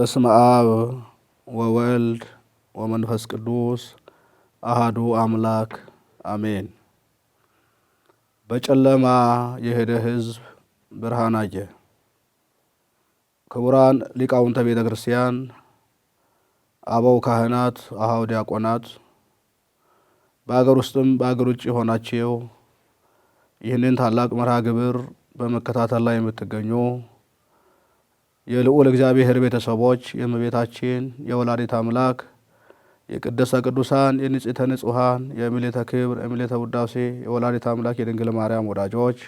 በስመ አብ ወወልድ ወመንፈስ ቅዱስ አሃዱ አምላክ አሜን። በጨለማ የሄደ ሕዝብ ብርሃን አየ። ክቡራን ሊቃውንተ ቤተ ክርስቲያን፣ አበው ካህናት፣ አኀው ዲያቆናት፣ በአገር ውስጥም በአገር ውጭ ሆናችሁ ይህንን ታላቅ መርሃ ግብር በመከታተል ላይ የምትገኙ የልዑል እግዚአብሔር ቤተሰቦች፣ የእመቤታችን የወላዲተ አምላክ የቅድስተ ቅዱሳን የንጽሕተ ንጹሐን የምልዕተ ክብር የምልዕተ ውዳሴ የወላዲተ አምላክ የድንግል ማርያም ወዳጆች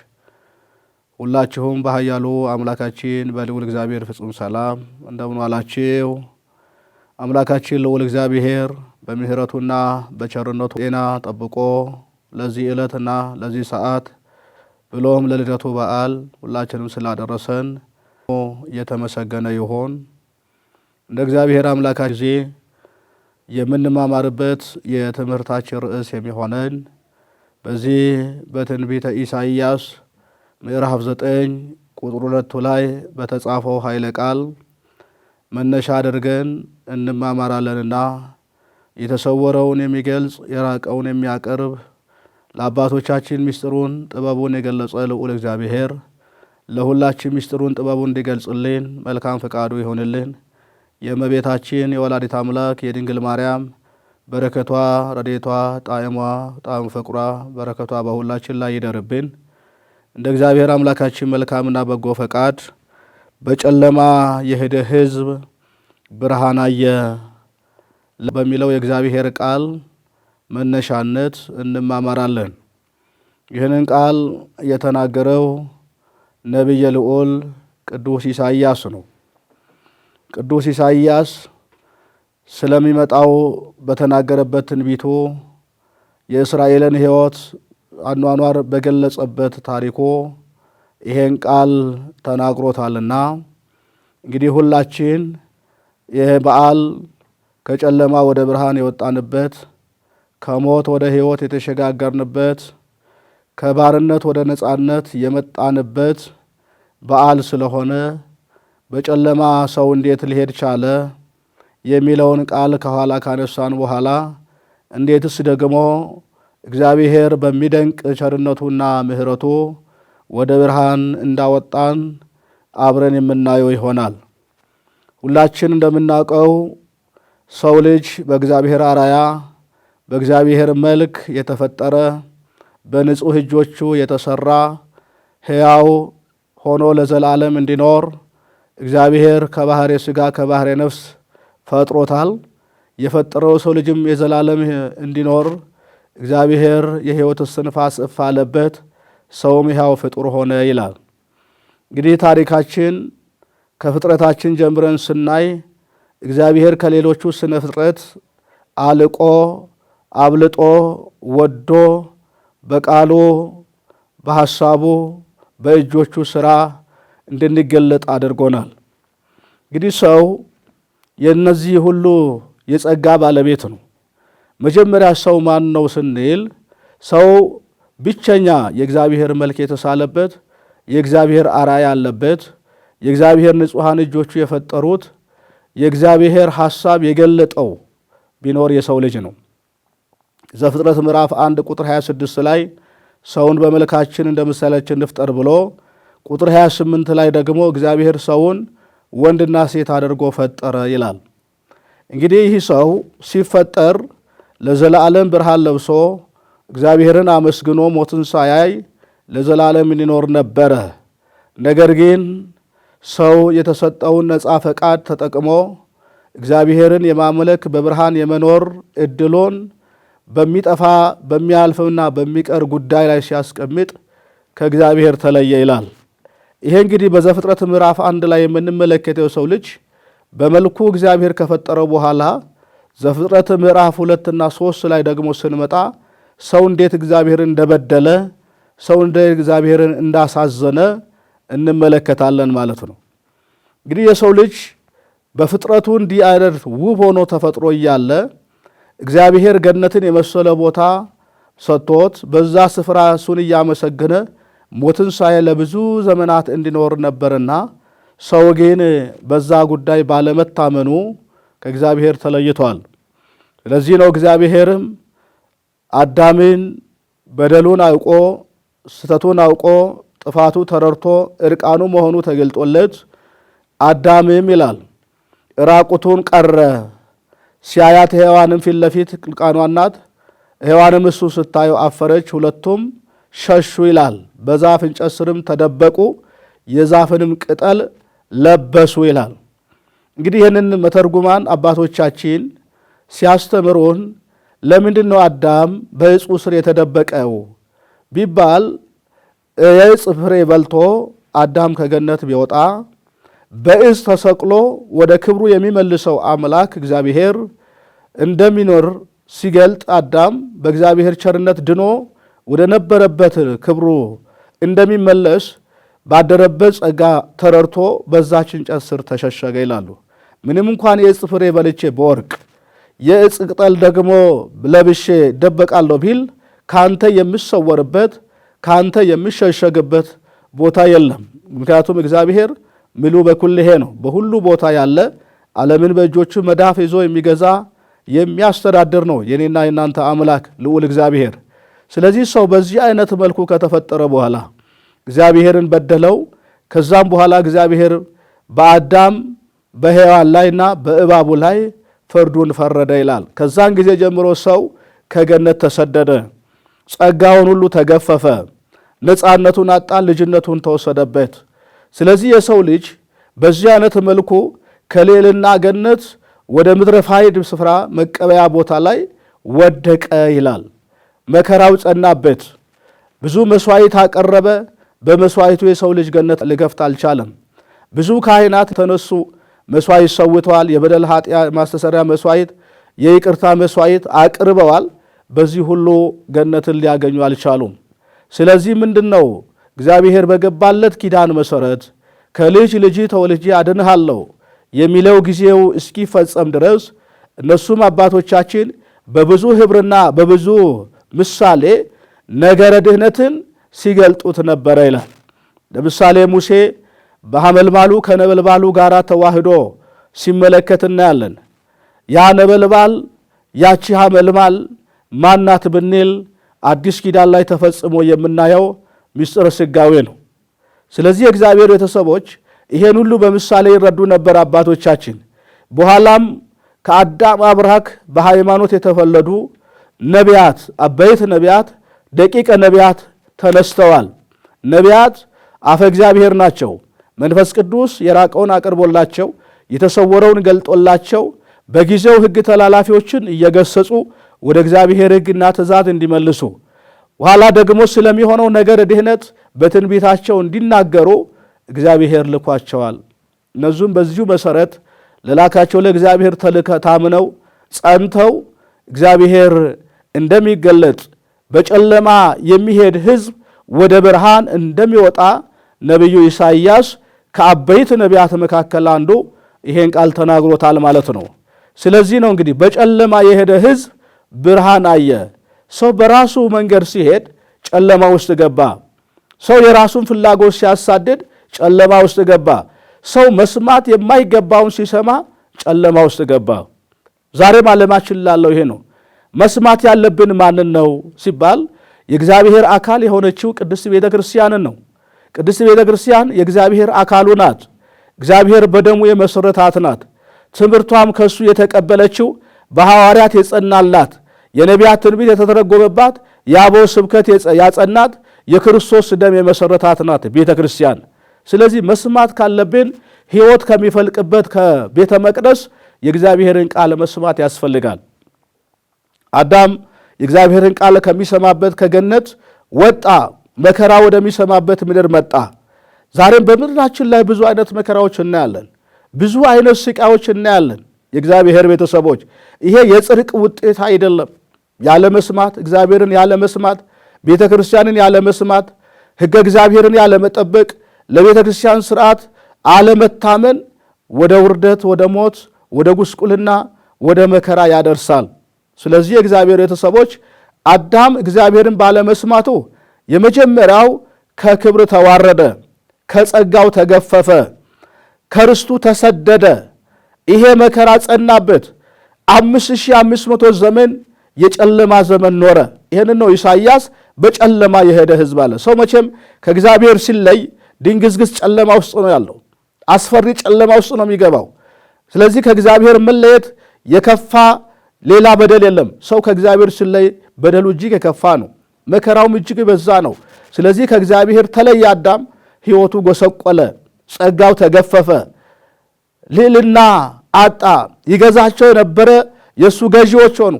ሁላችሁም በኃያሉ አምላካችን በልዑል እግዚአብሔር ፍጹም ሰላም እንደምን ዋላችሁ? አምላካችን ልዑል እግዚአብሔር በምሕረቱና በቸርነቱ ጤና ጠብቆ ለዚህ ዕለትና ለዚህ ሰዓት ብሎም ለልደቱ በዓል ሁላችንም ስላደረሰን የተመሰገነ ይሁን። እንደ እግዚአብሔር አምላካችን ጊዜ የምንማማርበት የትምህርታችን ርዕስ የሚሆነን በዚህ በትንቢተ ኢሳይያስ ምዕራፍ 9 ቁጥር 2 ላይ በተጻፈው ኃይለ ቃል መነሻ አድርገን እንማማራለንና የተሰወረውን የሚገልጽ የራቀውን የሚያቀርብ ለአባቶቻችን ምስጢሩን ጥበቡን የገለጸ ልዑል እግዚአብሔር ለሁላችን ምስጢሩን ጥበቡን እንዲገልጽልን መልካም ፈቃዱ ይሆንልን። የእመቤታችን የወላዲተ አምላክ የድንግል ማርያም በረከቷ፣ ረድኤቷ፣ ጣዕመ ፍቅሯ በረከቷ በሁላችን ላይ ይደርብን። እንደ እግዚአብሔር አምላካችን መልካምና በጎ ፈቃድ በጨለማ የሄደ ሕዝብ ብርሃን አየ በሚለው የእግዚአብሔር ቃል መነሻነት እንማማራለን። ይህንን ቃል የተናገረው ነቢየ ልዑል ቅዱስ ኢሳይያስ ነው። ቅዱስ ኢሳይያስ ስለሚመጣው በተናገረበት ትንቢቱ የእስራኤልን ሕይወት አኗኗር በገለጸበት ታሪኮ ይሄን ቃል ተናግሮታልና እንግዲህ ሁላችን ይህ በዓል ከጨለማ ወደ ብርሃን የወጣንበት፣ ከሞት ወደ ሕይወት የተሸጋገርንበት፣ ከባርነት ወደ ነጻነት የመጣንበት በዓል ስለሆነ በጨለማ ሰው እንዴት ሊሄድ ቻለ የሚለውን ቃል ከኋላ ካነሳን በኋላ እንዴትስ ደግሞ እግዚአብሔር በሚደንቅ ቸርነቱና ምሕረቱ ወደ ብርሃን እንዳወጣን አብረን የምናየው ይሆናል። ሁላችን እንደምናውቀው ሰው ልጅ በእግዚአብሔር አርአያ በእግዚአብሔር መልክ የተፈጠረ በንጹሕ እጆቹ የተሰራ ሕያው ሆኖ ለዘላለም እንዲኖር እግዚአብሔር ከባሕረ ሥጋ ከባሕረ ነፍስ ፈጥሮታል። የፈጠረው ሰው ልጅም የዘላለም እንዲኖር እግዚአብሔር የሕይወት እስትንፋስ እፍ አለበት፣ ሰውም ሕያው ፍጡር ሆነ ይላል። እንግዲህ ታሪካችን ከፍጥረታችን ጀምረን ስናይ እግዚአብሔር ከሌሎቹ ስነ ፍጥረት አልቆ አብልጦ ወዶ በቃሉ በሐሳቡ በእጆቹ ሥራ እንድንገለጥ አድርጎናል። እንግዲህ ሰው የእነዚህ ሁሉ የጸጋ ባለቤት ነው። መጀመሪያ ሰው ማን ነው ስንል ሰው ብቸኛ የእግዚአብሔር መልክ የተሳለበት የእግዚአብሔር አርአያ ያለበት የእግዚአብሔር ንጹሐን እጆቹ የፈጠሩት የእግዚአብሔር ሐሳብ የገለጠው ቢኖር የሰው ልጅ ነው። ዘፍጥረት ምዕራፍ 1 ቁጥር 26 ላይ ሰውን በመልካችን እንደ ምሳሌያችን እንፍጠር ብሎ ቁጥር 28 ላይ ደግሞ እግዚአብሔር ሰውን ወንድና ሴት አድርጎ ፈጠረ ይላል። እንግዲህ ይህ ሰው ሲፈጠር ለዘላለም ብርሃን ለብሶ እግዚአብሔርን አመስግኖ ሞትን ሳያይ ለዘላለም ሊኖር ነበረ። ነገር ግን ሰው የተሰጠውን ነፃ ፈቃድ ተጠቅሞ እግዚአብሔርን የማምለክ በብርሃን የመኖር እድሎን በሚጠፋ በሚያልፍና በሚቀር ጉዳይ ላይ ሲያስቀምጥ ከእግዚአብሔር ተለየ ይላል። ይሄ እንግዲህ በዘፍጥረት ምዕራፍ 1 ላይ የምንመለከተው ሰው ልጅ በመልኩ እግዚአብሔር ከፈጠረው በኋላ ዘፍጥረት ምዕራፍ 2 እና 3 ላይ ደግሞ ስንመጣ ሰው እንዴት እግዚአብሔርን እንደበደለ፣ ሰው እንዴት እግዚአብሔርን እንዳሳዘነ እንመለከታለን ማለት ነው። እንግዲህ የሰው ልጅ በፍጥረቱ እንዲህ አይነት ውብ ሆኖ ተፈጥሮ እያለ እግዚአብሔር ገነትን የመሰለ ቦታ ሰጥቶት በዛ ስፍራ እሱን እያመሰገነ ሞትን ሳይ ለብዙ ዘመናት እንዲኖር ነበርና ሰው ግን በዛ ጉዳይ ባለመታመኑ ከእግዚአብሔር ተለይቷል። ስለዚህ ነው እግዚአብሔርም አዳምን በደሉን አውቆ ስተቱን አውቆ ጥፋቱ ተረድቶ እርቃኑ መሆኑ ተገልጦለት አዳምም ይላል ራቁቱን ቀረ። ሲያያት ሔዋንም ፊት ለፊት እርቃኗን ናት። ሔዋንም እሱ ስታየው አፈረች። ሁለቱም ሸሹ ይላል። በዛፍ እንጨት ስርም ተደበቁ፣ የዛፍንም ቅጠል ለበሱ ይላል። እንግዲህ ይህንን መተርጉማን አባቶቻችን ሲያስተምሩን ለምንድን ነው አዳም በዕፁ ስር የተደበቀው ቢባል የዕፅ ፍሬ በልቶ አዳም ከገነት ቢወጣ በዕፅ ተሰቅሎ ወደ ክብሩ የሚመልሰው አምላክ እግዚአብሔር እንደሚኖር ሲገልጥ አዳም በእግዚአብሔር ቸርነት ድኖ ወደ ነበረበት ክብሩ እንደሚመለስ ባደረበት ጸጋ ተረድቶ በዛች እንጨት ስር ተሸሸገ ይላሉ። ምንም እንኳን የዕፅ ፍሬ በልቼ በወርቅ የዕፅ ቅጠል ደግሞ ለብሼ ደበቃለሁ ቢል ካንተ የሚሰወርበት ካንተ የሚሸሸግበት ቦታ የለም። ምክንያቱም እግዚአብሔር ምሉ በኩልሄ ነው፣ በሁሉ ቦታ ያለ ዓለምን በእጆቹ መዳፍ ይዞ የሚገዛ የሚያስተዳድር ነው የኔና የናንተ አምላክ ልዑል እግዚአብሔር። ስለዚህ ሰው በዚህ አይነት መልኩ ከተፈጠረ በኋላ እግዚአብሔርን በደለው። ከዛም በኋላ እግዚአብሔር በአዳም በሔዋን ላይና በእባቡ ላይ ፍርዱን ፈረደ ይላል። ከዛን ጊዜ ጀምሮ ሰው ከገነት ተሰደደ፣ ጸጋውን ሁሉ ተገፈፈ፣ ነፃነቱን አጣ፣ ልጅነቱን ተወሰደበት። ስለዚህ የሰው ልጅ በዚህ አይነት መልኩ ከልዕልና ገነት ወደ ምድረ ፋይድ ስፍራ መቀበያ ቦታ ላይ ወደቀ ይላል። መከራው ጸናበት፣ ብዙ መስዋዕት አቀረበ። በመስዋዕቱ የሰው ልጅ ገነት ሊገፍት አልቻለም። ብዙ ካህናት ተነሱ፣ መስዋዕት ሰውተዋል። የበደል ኃጢአት ማስተሰሪያ መስዋዕት፣ የይቅርታ መስዋዕት አቅርበዋል። በዚህ ሁሉ ገነትን ሊያገኙ አልቻሉም። ስለዚህ ምንድነው እግዚአብሔር በገባለት ኪዳን መሰረት ከልጅ ልጅ ተወልጄ አድንሃለሁ የሚለው ጊዜው እስኪፈጸም ድረስ እነሱም አባቶቻችን በብዙ ህብርና በብዙ ምሳሌ ነገረ ድህነትን ሲገልጡት ነበረ ይላል። ለምሳሌ ሙሴ በሐመልማሉ ከነበልባሉ ጋር ተዋህዶ ሲመለከት እናያለን። ያ ነበልባል ያቺ ሐመልማል ማናት ብንል አዲስ ኪዳን ላይ ተፈጽሞ የምናየው ምስጢረ ሥጋዌ ነው። ስለዚህ የእግዚአብሔር ቤተሰቦች ይሄን ሁሉ በምሳሌ ይረዱ ነበር አባቶቻችን። በኋላም ከአዳም አብራክ በሃይማኖት የተወለዱ ነቢያት፣ አበይት ነቢያት፣ ደቂቀ ነቢያት ተነስተዋል። ነቢያት አፈ እግዚአብሔር ናቸው። መንፈስ ቅዱስ የራቀውን አቅርቦላቸው የተሰወረውን ገልጦላቸው በጊዜው ሕግ ተላላፊዎችን እየገሰጹ ወደ እግዚአብሔር ሕግና ትእዛዝ እንዲመልሱ በኋላ ደግሞ ስለሚሆነው ነገር ድህነት በትንቢታቸው እንዲናገሩ እግዚአብሔር ልኳቸዋል። እነዚሁም በዚሁ መሰረት ለላካቸው ለእግዚአብሔር ታምነው ጸንተው እግዚአብሔር እንደሚገለጥ በጨለማ የሚሄድ ሕዝብ ወደ ብርሃን እንደሚወጣ ነቢዩ ኢሳይያስ ከአበይት ነቢያት መካከል አንዱ ይሄን ቃል ተናግሮታል ማለት ነው። ስለዚህ ነው እንግዲህ በጨለማ የሄደ ሕዝብ ብርሃን አየ። ሰው በራሱ መንገድ ሲሄድ ጨለማ ውስጥ ገባ። ሰው የራሱን ፍላጎት ሲያሳድድ ጨለማ ውስጥ ገባ። ሰው መስማት የማይገባውን ሲሰማ ጨለማ ውስጥ ገባ። ዛሬም ዓለማችን ላለው ይሄ ነው። መስማት ያለብን ማንን ነው ሲባል የእግዚአብሔር አካል የሆነችው ቅድስት ቤተ ክርስቲያንን ነው። ቅድስት ቤተ ክርስቲያን የእግዚአብሔር አካሉ ናት። እግዚአብሔር በደሙ የመሰረታት ናት። ትምህርቷም ከሱ የተቀበለችው በሐዋርያት የጸናላት የነቢያት ትንቢት የተተረጎመባት የአበው ስብከት ያጸናት የክርስቶስ ደም የመሰረታት ናት ቤተ ክርስቲያን። ስለዚህ መስማት ካለብን ሕይወት ከሚፈልቅበት ከቤተ መቅደስ የእግዚአብሔርን ቃል መስማት ያስፈልጋል። አዳም የእግዚአብሔርን ቃል ከሚሰማበት ከገነት ወጣ፣ መከራ ወደሚሰማበት ምድር መጣ። ዛሬም በምድራችን ላይ ብዙ አይነት መከራዎች እናያለን፣ ብዙ አይነት ስቃዮች እናያለን። የእግዚአብሔር ቤተሰቦች ይሄ የጽድቅ ውጤት አይደለም። ያለ መስማት፣ እግዚአብሔርን ያለ መስማት፣ ቤተ ክርስቲያንን ያለ መስማት፣ ሕገ እግዚአብሔርን ያለ መጠበቅ፣ ለቤተ ክርስቲያን ስርዓት አለመታመን ወደ ውርደት፣ ወደ ሞት፣ ወደ ጉስቁልና፣ ወደ መከራ ያደርሳል። ስለዚህ የእግዚአብሔር ቤተሰቦች አዳም እግዚአብሔርን ባለመስማቱ የመጀመሪያው ከክብር ተዋረደ፣ ከጸጋው ተገፈፈ። ከርስቱ ተሰደደ። ይሄ መከራ ጸናበት። 5500 ዘመን የጨለማ ዘመን ኖረ። ይህንን ነው ኢሳይያስ በጨለማ የሄደ ሕዝብ አለ። ሰው መቼም ከእግዚአብሔር ሲለይ ድንግዝግዝ ጨለማ ውስጥ ነው ያለው። አስፈሪ ጨለማ ውስጥ ነው የሚገባው። ስለዚህ ከእግዚአብሔር መለየት የከፋ ሌላ በደል የለም። ሰው ከእግዚአብሔር ሲለይ በደሉ እጅግ የከፋ ነው፣ መከራውም እጅግ በዛ ነው። ስለዚህ ከእግዚአብሔር ተለየ አዳም፣ ሕይወቱ ጎሰቆለ፣ ጸጋው ተገፈፈ፣ ልዕልና አጣ። ይገዛቸው የነበረ የእሱ ገዢዎች ሆኑ፣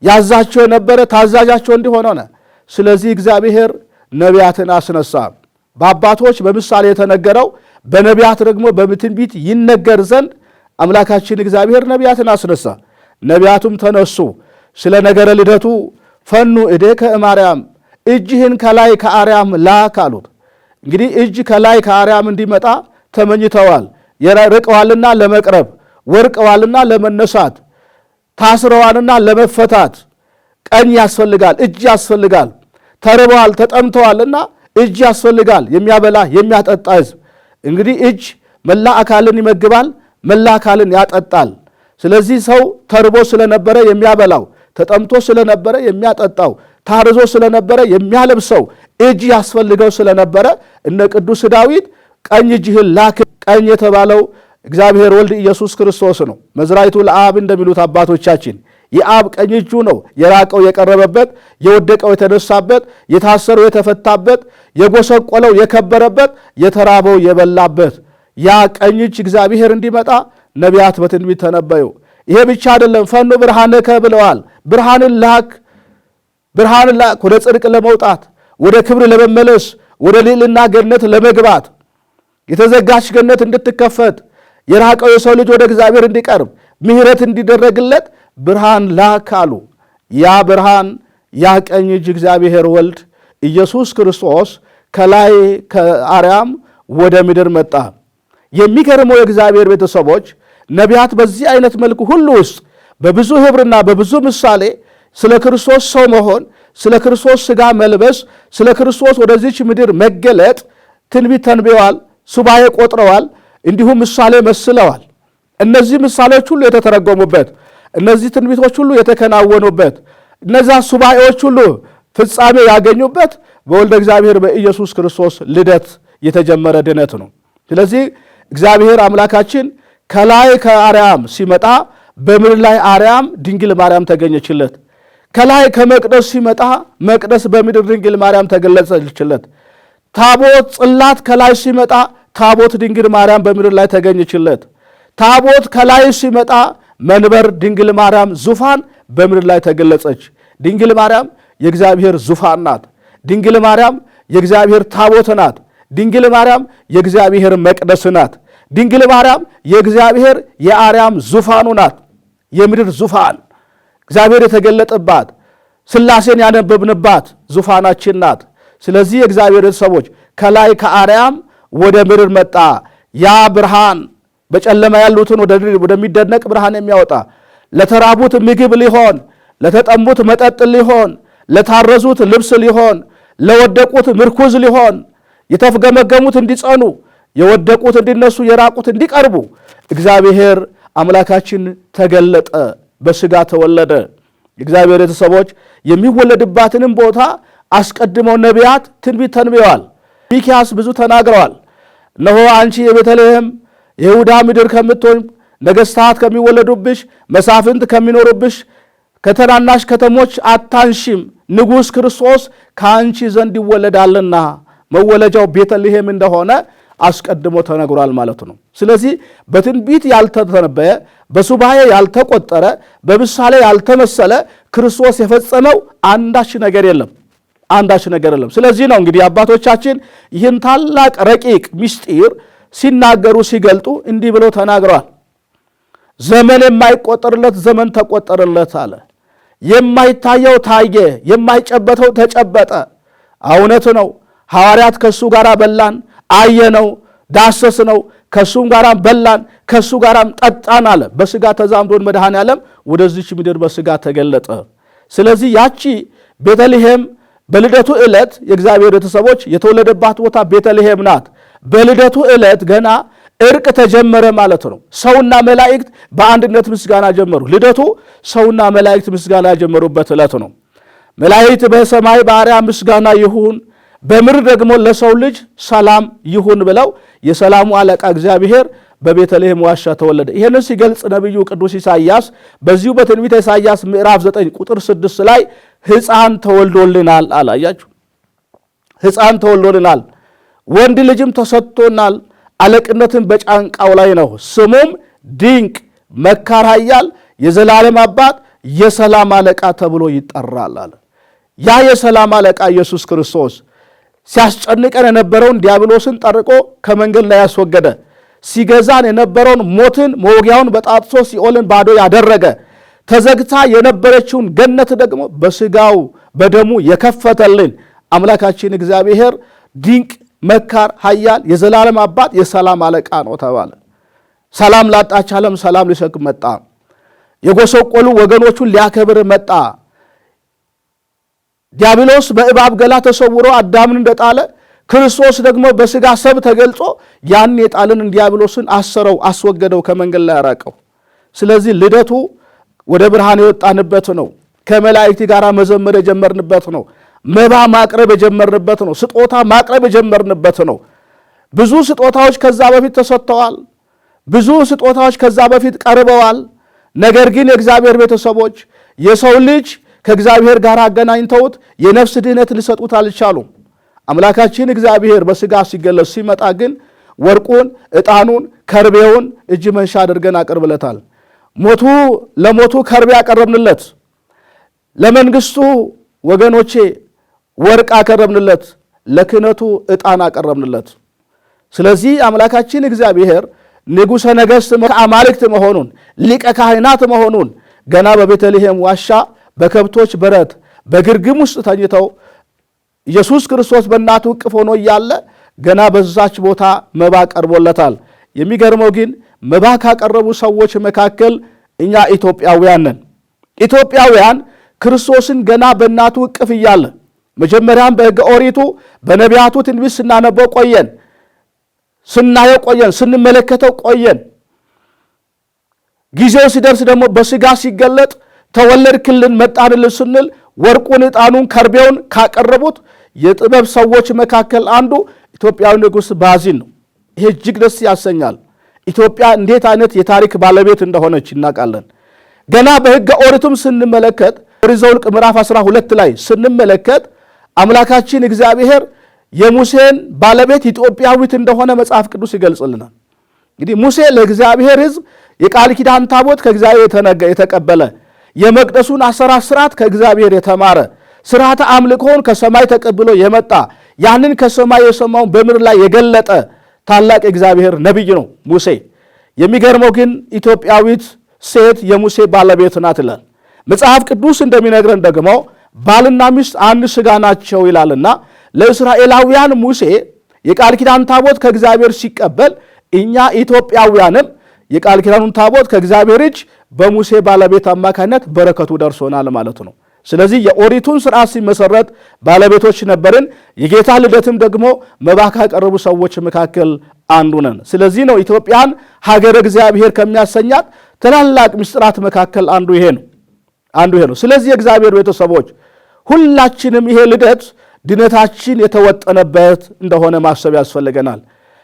ያዛቸው የነበረ ታዛዣቸው እንዲሆን ሆነ። ስለዚህ እግዚአብሔር ነቢያትን አስነሳ። በአባቶች በምሳሌ የተነገረው በነቢያት ደግሞ በትንቢት ይነገር ዘንድ አምላካችን እግዚአብሔር ነቢያትን አስነሳ። ነቢያቱም ተነሱ፣ ስለ ነገረ ልደቱ ፈኑ እዴከ እማርያም፣ እጅህን ከላይ ከአርያም ላክ አሉት። እንግዲህ እጅ ከላይ ከአርያም እንዲመጣ ተመኝተዋል። ርቀዋልና ለመቅረብ፣ ወርቀዋልና ለመነሳት፣ ታስረዋልና ለመፈታት ቀኝ ያስፈልጋል፣ እጅ ያስፈልጋል። ተርበዋል ተጠምተዋልና እጅ ያስፈልጋል፣ የሚያበላ የሚያጠጣ ሕዝብ። እንግዲህ እጅ መላ አካልን ይመግባል፣ መላ አካልን ያጠጣል። ስለዚህ ሰው ተርቦ ስለነበረ የሚያበላው፣ ተጠምቶ ስለነበረ የሚያጠጣው፣ ታርዞ ስለነበረ የሚያለብሰው እጅ ያስፈልገው ስለነበረ እነ ቅዱስ ዳዊት ቀኝ እጅህን ላክ። ቀኝ የተባለው እግዚአብሔር ወልድ ኢየሱስ ክርስቶስ ነው። መዝራይቱ ለአብ እንደሚሉት አባቶቻችን የአብ ቀኝ እጁ ነው። የራቀው የቀረበበት፣ የወደቀው የተነሳበት፣ የታሰረው የተፈታበት፣ የጎሰቆለው የከበረበት፣ የተራበው የበላበት ያ ቀኝ እጅ እግዚአብሔር እንዲመጣ ነቢያት በትንቢት ተነበዩ። ይሄ ብቻ አይደለም፣ ፈኑ ብርሃነከ ብለዋል። ብርሃንን ላክ፣ ብርሃንን ላክ ወደ ጽድቅ ለመውጣት፣ ወደ ክብር ለመመለስ፣ ወደ ልዕልና ገነት ለመግባት፣ የተዘጋች ገነት እንድትከፈት፣ የራቀው የሰው ልጅ ወደ እግዚአብሔር እንዲቀርብ፣ ምሕረት እንዲደረግለት ብርሃን ላክ አሉ። ያ ብርሃን ያ ቀኝ እጅ እግዚአብሔር ወልድ ኢየሱስ ክርስቶስ ከላይ ከአርያም ወደ ምድር መጣ። የሚገርመው የእግዚአብሔር ቤተሰቦች ነቢያት በዚህ አይነት መልኩ ሁሉ ውስጥ በብዙ ኅብርና በብዙ ምሳሌ ስለ ክርስቶስ ሰው መሆን፣ ስለ ክርስቶስ ሥጋ መልበስ፣ ስለ ክርስቶስ ወደዚች ምድር መገለጥ ትንቢት ተንብየዋል፣ ሱባኤ ቆጥረዋል፣ እንዲሁም ምሳሌ መስለዋል። እነዚህ ምሳሌዎች ሁሉ የተተረጎሙበት፣ እነዚህ ትንቢቶች ሁሉ የተከናወኑበት፣ እነዛ ሱባኤዎች ሁሉ ፍጻሜ ያገኙበት በወልደ እግዚአብሔር በኢየሱስ ክርስቶስ ልደት የተጀመረ ድነት ነው። ስለዚህ እግዚአብሔር አምላካችን ከላይ ከአርያም ሲመጣ በምድር ላይ አርያም ድንግል ማርያም ተገኘችለት። ከላይ ከመቅደስ ሲመጣ መቅደስ በምድር ድንግል ማርያም ተገለጸችለት። ታቦት ጽላት ከላይ ሲመጣ ታቦት ድንግል ማርያም በምድር ላይ ተገኘችለት። ታቦት ከላይ ሲመጣ መንበር ድንግል ማርያም ዙፋን በምድር ላይ ተገለጸች። ድንግል ማርያም የእግዚአብሔር ዙፋን ናት። ድንግል ማርያም የእግዚአብሔር ታቦት ናት። ድንግል ማርያም የእግዚአብሔር መቅደስ ናት። ድንግል ማርያም የእግዚአብሔር የአርያም ዙፋኑ ናት። የምድር ዙፋን እግዚአብሔር የተገለጠባት ሥላሴን ያነበብንባት ዙፋናችን ናት። ስለዚህ የእግዚአብሔር ሰዎች ከላይ ከአርያም ወደ ምድር መጣ። ያ ብርሃን በጨለማ ያሉትን ወደሚደነቅ ብርሃን የሚያወጣ፣ ለተራቡት ምግብ ሊሆን፣ ለተጠሙት መጠጥ ሊሆን፣ ለታረዙት ልብስ ሊሆን፣ ለወደቁት ምርኩዝ ሊሆን፣ የተፍገመገሙት እንዲጸኑ፣ የወደቁት እንዲነሱ፣ የራቁት እንዲቀርቡ እግዚአብሔር አምላካችን ተገለጠ፣ በሥጋ ተወለደ። እግዚአብሔር ቤተሰቦች የሚወለድባትንም ቦታ አስቀድመው ነቢያት ትንቢት ተንብየዋል። ሚክያስ ብዙ ተናግረዋል። እነሆ አንቺ የቤተልሔም የይሁዳ ምድር ከምትሆን ነገሥታት ከሚወለዱብሽ፣ መሳፍንት ከሚኖሩብሽ ከተናናሽ ከተሞች አታንሺም፣ ንጉሥ ክርስቶስ ከአንቺ ዘንድ ይወለዳልና መወለጃው ቤተልሔም እንደሆነ አስቀድሞ ተነግሯል ማለት ነው። ስለዚህ በትንቢት ያልተተነበየ፣ በሱባኤ ያልተቆጠረ፣ በምሳሌ ያልተመሰለ ክርስቶስ የፈጸመው አንዳች ነገር የለም፣ አንዳች ነገር የለም። ስለዚህ ነው እንግዲህ አባቶቻችን ይህን ታላቅ ረቂቅ ምስጢር ሲናገሩ ሲገልጡ እንዲህ ብለው ተናግረዋል። ዘመን የማይቆጠርለት ዘመን ተቆጠረለት አለ። የማይታየው ታየ፣ የማይጨበተው ተጨበጠ። እውነት ነው። ሐዋርያት ከሱ ጋር በላን፣ አየነው፣ ዳሰስነው፣ ከሱም ጋር በላን፣ ከሱ ጋርም ጠጣን አለ። በሥጋ ተዛምዶን መድኃኔ ዓለም ወደዚች ምድር በሥጋ ተገለጠ። ስለዚህ ያቺ ቤተልሔም በልደቱ ዕለት የእግዚአብሔር ቤተሰቦች የተወለደባት ቦታ ቤተልሔም ናት። በልደቱ ዕለት ገና እርቅ ተጀመረ ማለት ነው። ሰውና መላእክት በአንድነት ምስጋና ጀመሩ። ልደቱ ሰውና መላእክት ምስጋና የጀመሩበት ዕለት ነው። መላእክት በሰማይ በአርያም ምስጋና ይሁን፣ በምድር ደግሞ ለሰው ልጅ ሰላም ይሁን ብለው የሰላሙ አለቃ እግዚአብሔር በቤተልሔም ዋሻ ተወለደ። ይህንን ሲገልጽ ነቢዩ ቅዱስ ኢሳይያስ በዚሁ በትንቢተ ኢሳይያስ ምዕራፍ 9 ቁጥር 6 ላይ ሕፃን ተወልዶልናል አላያችሁ? ሕፃን ተወልዶልናል፣ ወንድ ልጅም ተሰጥቶናል፣ አለቅነትን በጫንቃው ላይ ነው፣ ስሙም ድንቅ መካር፣ ኃያል፣ የዘላለም አባት፣ የሰላም አለቃ ተብሎ ይጠራል አለ። ያ የሰላም አለቃ ኢየሱስ ክርስቶስ ሲያስጨንቀን የነበረውን ዲያብሎስን ጠርቆ ከመንገድ ላይ ያስወገደ፣ ሲገዛን የነበረውን ሞትን መውጊያውን በጣጥሶ ሲኦልን ባዶ ያደረገ፣ ተዘግታ የነበረችውን ገነት ደግሞ በስጋው በደሙ የከፈተልን አምላካችን እግዚአብሔር ድንቅ መካር፣ ኃያል፣ የዘላለም አባት፣ የሰላም አለቃ ነው ተባለ። ሰላም ላጣች ዓለም ሰላም ሊሰጥ መጣ። የጎሰቆሉ ወገኖቹን ሊያከብር መጣ። ዲያብሎስ በእባብ ገላ ተሰውሮ አዳምን እንደጣለ ክርስቶስ ደግሞ በስጋ ሰብ ተገልጾ ያን የጣልን ዲያብሎስን አሰረው፣ አስወገደው፣ ከመንገድ ላይ ያራቀው። ስለዚህ ልደቱ ወደ ብርሃን የወጣንበት ነው። ከመላእክት ጋር መዘመር የጀመርንበት ነው። መባ ማቅረብ የጀመርንበት ነው። ስጦታ ማቅረብ የጀመርንበት ነው። ብዙ ስጦታዎች ከዛ በፊት ተሰጥተዋል። ብዙ ስጦታዎች ከዛ በፊት ቀርበዋል። ነገር ግን የእግዚአብሔር ቤተሰቦች የሰው ልጅ ከእግዚአብሔር ጋር አገናኝተውት የነፍስ ድህነት ሊሰጡት አልቻሉም። አምላካችን እግዚአብሔር በስጋ ሲገለጽ ሲመጣ ግን ወርቁን፣ ዕጣኑን፣ ከርቤውን እጅ መንሻ አድርገን አቀርብለታል። ለሞቱ ከርቤ አቀረብንለት፣ ለመንግስቱ ወገኖቼ ወርቅ አቀረብንለት፣ ለክህነቱ ዕጣን አቀረብንለት። ስለዚህ አምላካችን እግዚአብሔር ንጉሠ ነገሥት አማልክት መሆኑን ሊቀ ካህናት መሆኑን ገና በቤተልሔም ዋሻ በከብቶች በረት በግርግም ውስጥ ተኝተው ኢየሱስ ክርስቶስ በእናቱ እቅፍ ሆኖ እያለ ገና በዛች ቦታ መባ ቀርቦለታል። የሚገርመው ግን መባ ካቀረቡ ሰዎች መካከል እኛ ኢትዮጵያውያን ነን። ኢትዮጵያውያን ክርስቶስን ገና በእናቱ እቅፍ እያለ መጀመሪያም በሕገ ኦሪቱ በነቢያቱ ትንቢት ስናነበው ቆየን፣ ስናየው ቆየን፣ ስንመለከተው ቆየን። ጊዜው ሲደርስ ደግሞ በስጋ ሲገለጥ ተወለድክልን መጣንልን ስንል ወርቁን፣ ዕጣኑን፣ ከርቤውን ካቀረቡት የጥበብ ሰዎች መካከል አንዱ ኢትዮጵያዊ ንጉሥ ባዚን ነው። ይሄ እጅግ ደስ ያሰኛል። ኢትዮጵያ እንዴት አይነት የታሪክ ባለቤት እንደሆነች እናውቃለን። ገና በሕገ ኦሪቱም ስንመለከት ኦሪት ዘኍልቍ ምዕራፍ 12 ላይ ስንመለከት አምላካችን እግዚአብሔር የሙሴን ባለቤት ኢትዮጵያዊት እንደሆነ መጽሐፍ ቅዱስ ይገልጽልናል። እንግዲህ ሙሴ ለእግዚአብሔር ሕዝብ የቃል ኪዳን ታቦት ከእግዚአብሔር የተቀበለ፣ የመቅደሱን አሰራር ስርዓት ከእግዚአብሔር የተማረ፣ ስርዓተ አምልኮውን ከሰማይ ተቀብሎ የመጣ፣ ያንን ከሰማይ የሰማውን በምድር ላይ የገለጠ ታላቅ እግዚአብሔር ነቢይ ነው ሙሴ። የሚገርመው ግን ኢትዮጵያዊት ሴት የሙሴ ባለቤት ናት ይላል መጽሐፍ ቅዱስ። እንደሚነግረን ደግሞ ባልና ሚስት አንድ ሥጋ ናቸው ይላልና ለእስራኤላውያን ሙሴ የቃል ኪዳን ታቦት ከእግዚአብሔር ሲቀበል እኛ ኢትዮጵያውያንም የቃል ኪዳኑን ታቦት ከእግዚአብሔር እጅ በሙሴ ባለቤት አማካኝነት በረከቱ ደርሶናል ማለት ነው። ስለዚህ የኦሪቱን ስርዓት ሲመሰረት ባለቤቶች ነበርን። የጌታ ልደትም ደግሞ መባ ካቀረቡ ሰዎች መካከል አንዱ ነን። ስለዚህ ነው ኢትዮጵያን ሀገረ እግዚአብሔር ከሚያሰኛት ትላላቅ ምስጢራት መካከል አንዱ ይሄ ነው። ስለዚህ የእግዚአብሔር ቤተሰቦች ሁላችንም ይሄ ልደት ድነታችን የተወጠነበት እንደሆነ ማሰብ ያስፈልገናል።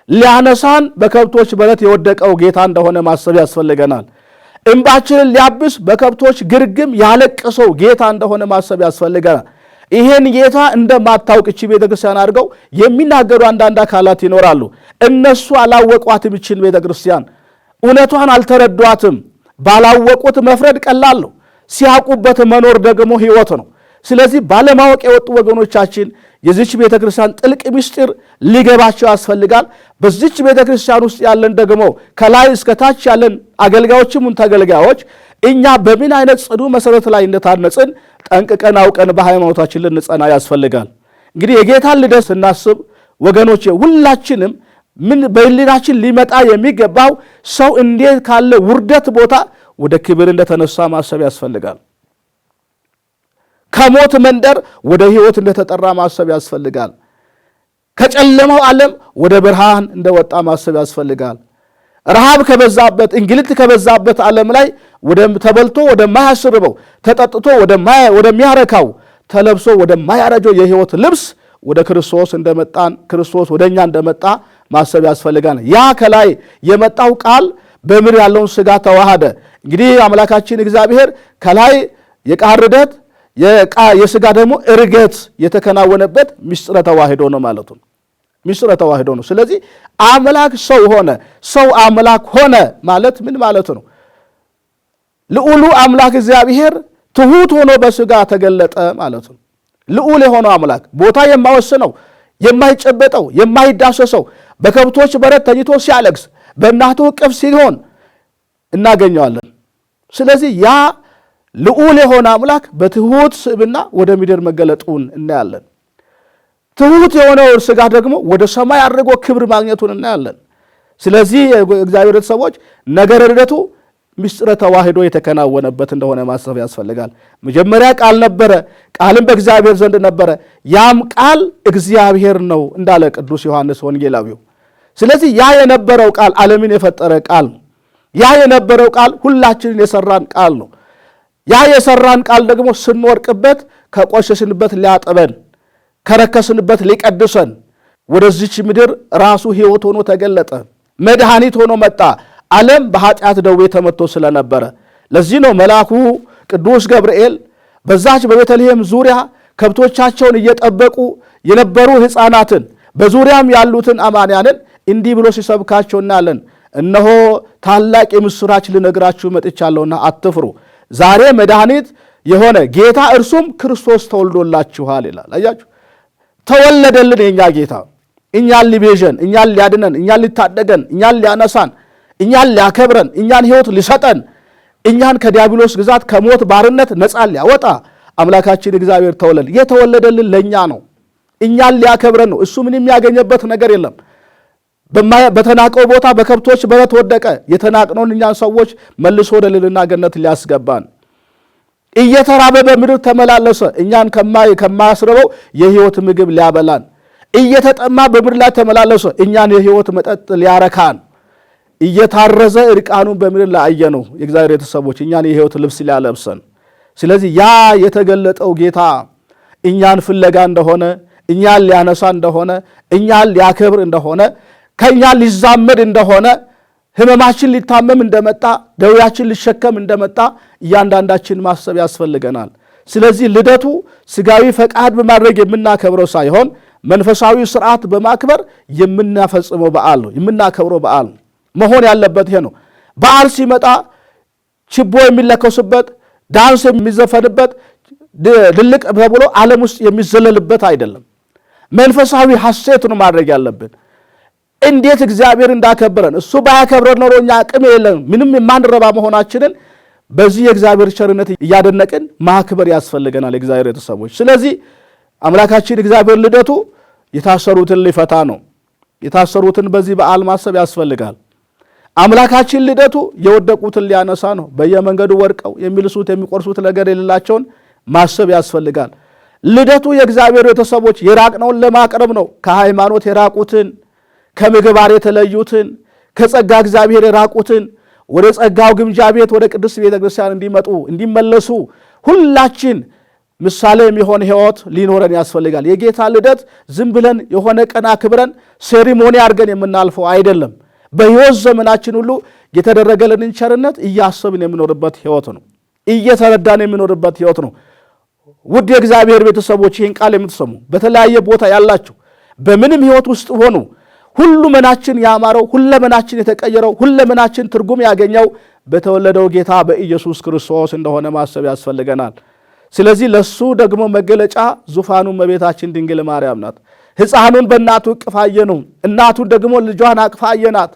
ሊያነሳን በከብቶች በረት የወደቀው ጌታ እንደሆነ ማሰብ ያስፈልገናል። እንባችንን ሊያብስ በከብቶች ግርግም ያለቀሰው ጌታ እንደሆነ ማሰብ ያስፈልገናል። ይሄን ጌታ እንደማታውቅ እቺ ቤተክርስቲያን አድርገው የሚናገሩ አንዳንድ አካላት ይኖራሉ። እነሱ አላወቋትም። እቺን ቤተክርስቲያን እውነቷን አልተረዷትም። ባላወቁት መፍረድ ቀላል ነው። ሲያውቁበት መኖር ደግሞ ሕይወት ነው። ስለዚህ ባለማወቅ የወጡ ወገኖቻችን የዚች ቤተክርስቲያን ጥልቅ ምስጢር ሊገባቸው ያስፈልጋል። በዚች ቤተክርስቲያን ውስጥ ያለን ደግሞ ከላይ እስከ ታች ያለን አገልጋዮችም ተገልጋዮች እኛ በምን አይነት ጽኑ መሰረት ላይ እንደታነጽን ጠንቅቀን አውቀን በሃይማኖታችን ልንጸና ያስፈልጋል። እንግዲህ የጌታን ልደት ስናስብ ወገኖቼ ሁላችንም በሕሊናችን ሊመጣ የሚገባው ሰው እንዴት ካለ ውርደት ቦታ ወደ ክብር እንደተነሳ ማሰብ ያስፈልጋል። ከሞት መንደር ወደ ሕይወት እንደተጠራ ማሰብ ያስፈልጋል። ከጨለማው ዓለም ወደ ብርሃን እንደወጣ ማሰብ ያስፈልጋል። ረሃብ ከበዛበት እንግልት ከበዛበት ዓለም ላይ ተበልቶ ወደማያስርበው ተጠጥቶ ወደሚያረካው ተለብሶ ወደማያረጀው የሕይወት ልብስ ወደ ክርስቶስ እንደመጣን ክርስቶስ ወደኛ እንደመጣ ማሰብ ያስፈልጋል። ያ ከላይ የመጣው ቃል በምድር ያለውን ሥጋ ተዋሃደ። እንግዲህ አምላካችን እግዚአብሔር ከላይ የቃል ርደት የሥጋ ደግሞ እርገት የተከናወነበት ምስጢረ ተዋህዶ ነው ማለት ነው። ምስጢረ ተዋህዶ ነው። ስለዚህ አምላክ ሰው ሆነ፣ ሰው አምላክ ሆነ ማለት ምን ማለት ነው? ልዑሉ አምላክ እግዚአብሔር ትሑት ሆኖ በሥጋ ተገለጠ ማለት ነው። ልዑል የሆነው አምላክ ቦታ የማይወስነው የማይጨበጠው የማይዳሰሰው በከብቶች በረት ተኝቶ ሲያለቅስ በእናቱ እቅፍ ሲሆን እናገኘዋለን። ስለዚህ ያ ልዑል የሆነ አምላክ በትሑት ስብዕና ወደ ምድር መገለጡን እናያለን። ትሑት የሆነው ሥጋ ደግሞ ወደ ሰማይ አድርጎ ክብር ማግኘቱን እናያለን። ስለዚህ እግዚአብሔር ቤተሰቦች ነገረ ልደቱ ምስጢረ ተዋህዶ የተከናወነበት እንደሆነ ማሰብ ያስፈልጋል። መጀመሪያ ቃል ነበረ፣ ቃልም በእግዚአብሔር ዘንድ ነበረ፣ ያም ቃል እግዚአብሔር ነው እንዳለ ቅዱስ ዮሐንስ ወንጌላዊው። ስለዚህ ያ የነበረው ቃል ዓለምን የፈጠረ ቃል ነው። ያ የነበረው ቃል ሁላችንን የሰራን ቃል ነው። ያ የሰራን ቃል ደግሞ ስንወድቅበት ከቆሸሽንበት ሊያጥበን ከረከስንበት ሊቀድሰን ወደዚች ምድር ራሱ ሕይወት ሆኖ ተገለጠ፣ መድኃኒት ሆኖ መጣ። ዓለም በኃጢአት ደዌ ተመቶ ስለነበረ ለዚህ ነው መልአኩ ቅዱስ ገብርኤል በዛች በቤተልሔም ዙሪያ ከብቶቻቸውን እየጠበቁ የነበሩ ሕፃናትን በዙሪያም ያሉትን አማንያንን እንዲህ ብሎ ሲሰብካቸው እናያለን። እነሆ ታላቅ የምሥራች ልነግራችሁ መጥቻለሁና አትፍሩ፣ ዛሬ መድኃኒት የሆነ ጌታ እርሱም ክርስቶስ ተወልዶላችኋል ይላል። አያችሁ፣ ተወለደልን የእኛ ጌታ፣ እኛን ሊቤዠን፣ እኛን ሊያድነን፣ እኛን ሊታደገን፣ እኛን ሊያነሳን፣ እኛን ሊያከብረን፣ እኛን ሕይወት ሊሰጠን፣ እኛን ከዲያብሎስ ግዛት ከሞት ባርነት ነፃ ሊያወጣ አምላካችን እግዚአብሔር ተወለደ። የተወለደልን ለእኛ ነው፣ እኛን ሊያከብረን ነው። እሱ ምን የሚያገኘበት ነገር የለም። በተናቀው ቦታ በከብቶች በረት ወደቀ። የተናቅነውን እኛን ሰዎች መልሶ ወደ ልዕልና ገነት ሊያስገባን እየተራበ በምድር ተመላለሰ። እኛን ከማያስርበው የሕይወት ምግብ ሊያበላን እየተጠማ በምድር ላይ ተመላለሰ። እኛን የሕይወት መጠጥ ሊያረካን እየታረዘ ዕርቃኑን በምድር ላይ አየነው። የእግዚአብሔር ቤተሰቦች እኛን የሕይወት ልብስ ሊያለብሰን። ስለዚህ ያ የተገለጠው ጌታ እኛን ፍለጋ እንደሆነ፣ እኛን ሊያነሳ እንደሆነ፣ እኛን ሊያከብር እንደሆነ፣ ከእኛ ሊዛመድ እንደሆነ፣ ሕመማችን ሊታመም እንደመጣ፣ ደዌያችን ሊሸከም እንደመጣ እያንዳንዳችን ማሰብ ያስፈልገናል። ስለዚህ ልደቱ ሥጋዊ ፈቃድ በማድረግ የምናከብረው ሳይሆን መንፈሳዊ ስርዓት በማክበር የምናፈጽመው በዓል ነው፣ የምናከብረው በዓል ነው። መሆን ያለበት ይሄ ነው። በዓል ሲመጣ ችቦ የሚለኮስበት፣ ዳንስ የሚዘፈንበት፣ ድልቅ ተብሎ ዓለም ውስጥ የሚዘለልበት አይደለም። መንፈሳዊ ሐሴት ነው ማድረግ ያለብን። እንዴት እግዚአብሔር እንዳከበረን፣ እሱ ባያከብረን ኖሮ እኛ አቅም የለን ምንም የማንረባ መሆናችንን በዚህ የእግዚአብሔር ቸርነት እያደነቅን ማክበር ያስፈልገናል የእግዚአብሔር ቤተሰቦች። ስለዚህ አምላካችን እግዚአብሔር ልደቱ የታሰሩትን ሊፈታ ነው። የታሰሩትን በዚህ በዓል ማሰብ ያስፈልጋል። አምላካችን ልደቱ የወደቁትን ሊያነሳ ነው። በየመንገዱ ወድቀው የሚልሱት የሚቆርሱት ነገር የሌላቸውን ማሰብ ያስፈልጋል። ልደቱ የእግዚአብሔር ቤተሰቦች የራቅነውን ለማቅረብ ነው። ከሃይማኖት የራቁትን፣ ከምግባር የተለዩትን፣ ከጸጋ እግዚአብሔር የራቁትን ወደ ጸጋው ግምጃ ቤት ወደ ቅድስት ቤተ ክርስቲያን እንዲመጡ እንዲመለሱ ሁላችን ምሳሌ የሚሆን ሕይወት ሊኖረን ያስፈልጋል። የጌታ ልደት ዝም ብለን የሆነ ቀን አክብረን ሴሪሞኒ አድርገን የምናልፈው አይደለም። በሕይወት ዘመናችን ሁሉ የተደረገልንን ቸርነት እያሰብን የምኖርበት ሕይወት ነው። እየተረዳን የምኖርበት ሕይወት ነው። ውድ የእግዚአብሔር ቤተሰቦች ይህን ቃል የምትሰሙ በተለያየ ቦታ ያላችሁ በምንም ሕይወት ውስጥ ሆኑ ሁለመናችን ያማረው፣ ሁለመናችን የተቀየረው፣ ሁለመናችን ትርጉም ያገኘው በተወለደው ጌታ በኢየሱስ ክርስቶስ እንደሆነ ማሰብ ያስፈልገናል። ስለዚህ ለሱ ደግሞ መገለጫ ዙፋኑ እመቤታችን ድንግል ማርያም ናት። ሕፃኑን በእናቱ እቅፍ አየነው፣ እናቱን ደግሞ ልጇን አቅፋ አየናት።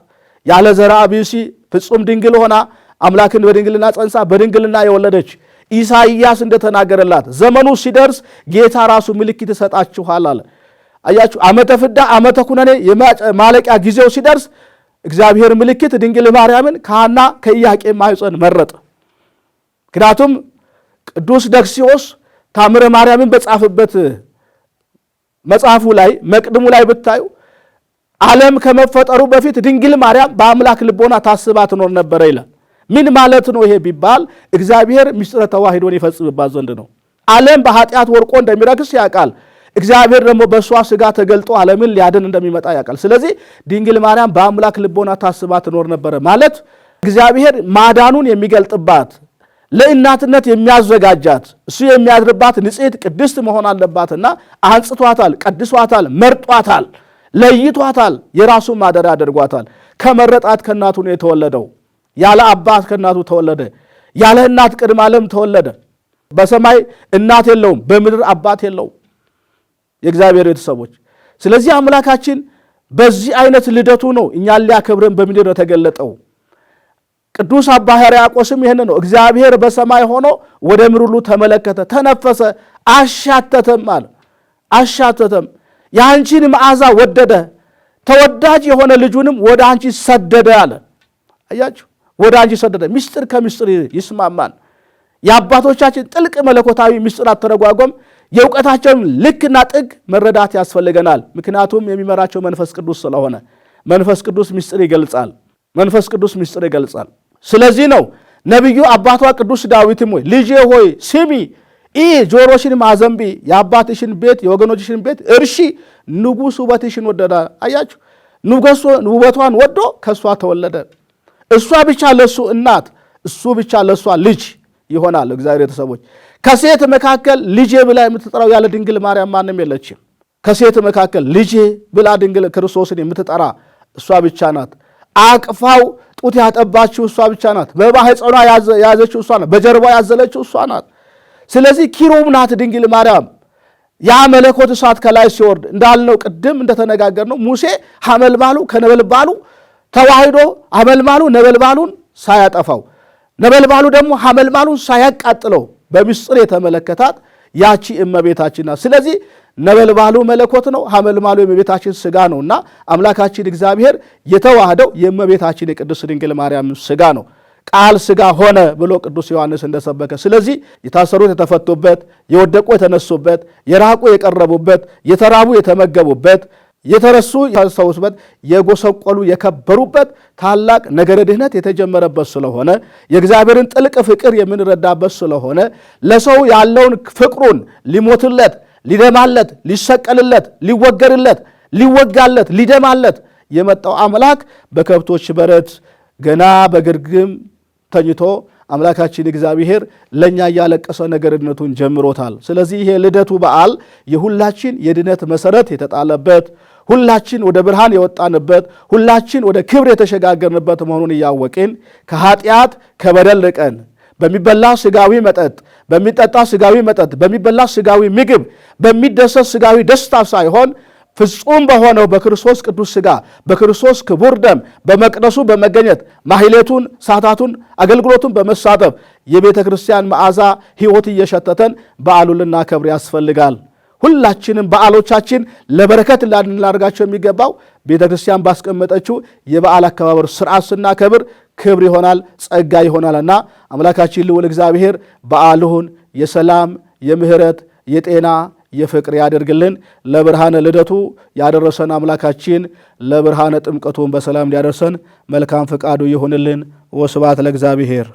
ያለ ዘርአ ብእሲ ፍጹም ድንግል ሆና አምላክን በድንግልና ጸንሳ በድንግልና የወለደች ኢሳይያስ እንደተናገረላት ዘመኑ ሲደርስ ጌታ ራሱ ምልክት ይሰጣችኋል አለ። አያችሁ፣ ዓመተ ፍዳ ዓመተ ኩነኔ የማለቂያ ጊዜው ሲደርስ እግዚአብሔር ምልክት ድንግል ማርያምን ከሐና ከኢያቄም ማኅፀን መረጠ። ምክንያቱም ቅዱስ ደክሲዮስ ታምረ ማርያምን በጻፈበት መጽሐፉ ላይ መቅድሙ ላይ ብታዩ ዓለም ከመፈጠሩ በፊት ድንግል ማርያም በአምላክ ልቦና ታስባ ትኖር ነበረ ይላል። ምን ማለት ነው ይሄ ቢባል እግዚአብሔር ምስጢረ ተዋሂዶን ይፈጽምባት ዘንድ ነው። ዓለም በኃጢአት ወርቆ እንደሚረክስ ያውቃል። እግዚአብሔር ደግሞ በእሷ ሥጋ ተገልጦ ዓለምን ሊያድን እንደሚመጣ ያውቃል። ስለዚህ ድንግል ማርያም በአምላክ ልቦና ታስባ ትኖር ነበረ ማለት እግዚአብሔር ማዳኑን የሚገልጥባት ለእናትነት የሚያዘጋጃት እሱ የሚያድርባት ንጽሕት ቅድስት መሆን አለባትና አንጽቷታል፣ ቀድሷታል፣ መርጧታል፣ ለይቷታል፣ የራሱ ማደሪያ አድርጓታል። ከመረጣት ከእናቱ ነው የተወለደው። ያለ አባት ከእናቱ ተወለደ። ያለ እናት ቅድመ ዓለም ተወለደ። በሰማይ እናት የለውም፣ በምድር አባት የለውም የእግዚአብሔር ቤተሰቦች። ስለዚህ አምላካችን በዚህ አይነት ልደቱ ነው እኛን ሊያከብረን በምድር የተገለጠው። ቅዱስ አባ ሕርያቆስም ይህን ነው እግዚአብሔር በሰማይ ሆኖ ወደ ምድር ሁሉ ተመለከተ፣ ተነፈሰ፣ አሻተተም አለ። አሻተተም የአንቺን መዓዛ ወደደ፣ ተወዳጅ የሆነ ልጁንም ወደ አንቺ ሰደደ አለ። አያችሁ፣ ወደ አንቺ ሰደደ። ምስጢር ከምስጢር ይስማማል። የአባቶቻችን ጥልቅ መለኮታዊ ምስጢር አተረጓጎም የእውቀታቸውን ልክና ጥግ መረዳት ያስፈልገናል። ምክንያቱም የሚመራቸው መንፈስ ቅዱስ ስለሆነ መንፈስ ቅዱስ ምስጢር ይገልጻል። መንፈስ ቅዱስ ምስጢር ይገልጻል። ስለዚህ ነው ነቢዩ አባቷ ቅዱስ ዳዊትም ሆይ ልጄ ሆይ ስሚ፣ ይህ ጆሮሽን ማዘንቢ፣ የአባትሽን ቤት የወገኖችሽን ቤት እርሺ፣ ንጉሥ ውበትሽን ወደዳ። አያችሁ፣ ንጉሥ ውበቷን ወዶ ከእሷ ተወለደ። እሷ ብቻ ለእሱ እናት፣ እሱ ብቻ ለእሷ ልጅ ይሆናል። እግዚአብሔር ቤተሰቦች ከሴት መካከል ልጄ ብላ የምትጠራው ያለ ድንግል ማርያም ማንም የለችም። ከሴት መካከል ልጄ ብላ ድንግል ክርስቶስን የምትጠራ እሷ ብቻ ናት። አቅፋው ጡት ያጠባችው እሷ ብቻ ናት። በማኅፀኗ ያዘችው እሷ ናት። በጀርባ ያዘለችው እሷ ናት። ስለዚህ ኪሩብ ናት ድንግል ማርያም። ያ መለኮት እሳት ከላይ ሲወርድ እንዳልነው ቅድም እንደተነጋገርነው ሙሴ ሐመልማሉ ከነበልባሉ ተዋህዶ ሐመልማሉ ነበልባሉን ሳያጠፋው ነበልባሉ ደግሞ ሐመልማሉን ሳያቃጥለው በምስጢር የተመለከታት ያቺ እመቤታችን ናት። ስለዚህ ነበልባሉ መለኮት ነው፣ ሐመልማሉ የእመቤታችን ሥጋ ነውና አምላካችን እግዚአብሔር የተዋህደው የእመቤታችን የቅድስት ድንግል ማርያም ሥጋ ነው። ቃል ሥጋ ሆነ ብሎ ቅዱስ ዮሐንስ እንደሰበከ፣ ስለዚህ የታሰሩት የተፈቱበት፣ የወደቁ የተነሱበት፣ የራቁ የቀረቡበት፣ የተራቡ የተመገቡበት፣ የተረሱ ያስታውሱበት፣ የጎሰቆሉ የከበሩበት ታላቅ ነገረ ድኅነት የተጀመረበት ስለሆነ የእግዚአብሔርን ጥልቅ ፍቅር የምንረዳበት ስለሆነ ለሰው ያለውን ፍቅሩን ሊሞትለት፣ ሊደማለት፣ ሊሰቀልለት፣ ሊወገርለት፣ ሊወጋለት፣ ሊደማለት የመጣው አምላክ በከብቶች በረት ገና በግርግም ተኝቶ አምላካችን እግዚአብሔር ለእኛ እያለቀሰ ነገረ ድኅነቱን ጀምሮታል። ስለዚህ ይሄ ልደቱ በዓል የሁላችን የድኅነት መሠረት የተጣለበት፣ ሁላችን ወደ ብርሃን የወጣንበት፣ ሁላችን ወደ ክብር የተሸጋገርንበት መሆኑን እያወቅን ከኃጢአት ከበደል ርቀን በሚበላ ሥጋዊ መጠጥ፣ በሚጠጣ ሥጋዊ መጠጥ፣ በሚበላ ሥጋዊ ምግብ፣ በሚደሰት ሥጋዊ ደስታ ሳይሆን ፍጹም በሆነው በክርስቶስ ቅዱስ ሥጋ በክርስቶስ ክቡር ደም በመቅደሱ በመገኘት ማሕሌቱን፣ ሰዓታቱን፣ አገልግሎቱን በመሳተፍ የቤተ ክርስቲያን መዓዛ ሕይወት እየሸተተን በዓሉን ልናከብር ያስፈልጋል። ሁላችንም በዓሎቻችን ለበረከት ልናደርጋቸው የሚገባው ቤተ ክርስቲያን ባስቀመጠችው የበዓል አከባበር ስርዓት ስናከብር ክብር ይሆናል፣ ጸጋ ይሆናልና አምላካችን ልዑል እግዚአብሔር በዓሉን የሰላም፣ የምሕረት፣ የጤና፣ የፍቅር ያደርግልን። ለብርሃነ ልደቱ ያደረሰን አምላካችን ለብርሃነ ጥምቀቱን በሰላም እንዲያደርሰን መልካም ፈቃዱ ይሁንልን። ወስብሐት ለእግዚአብሔር።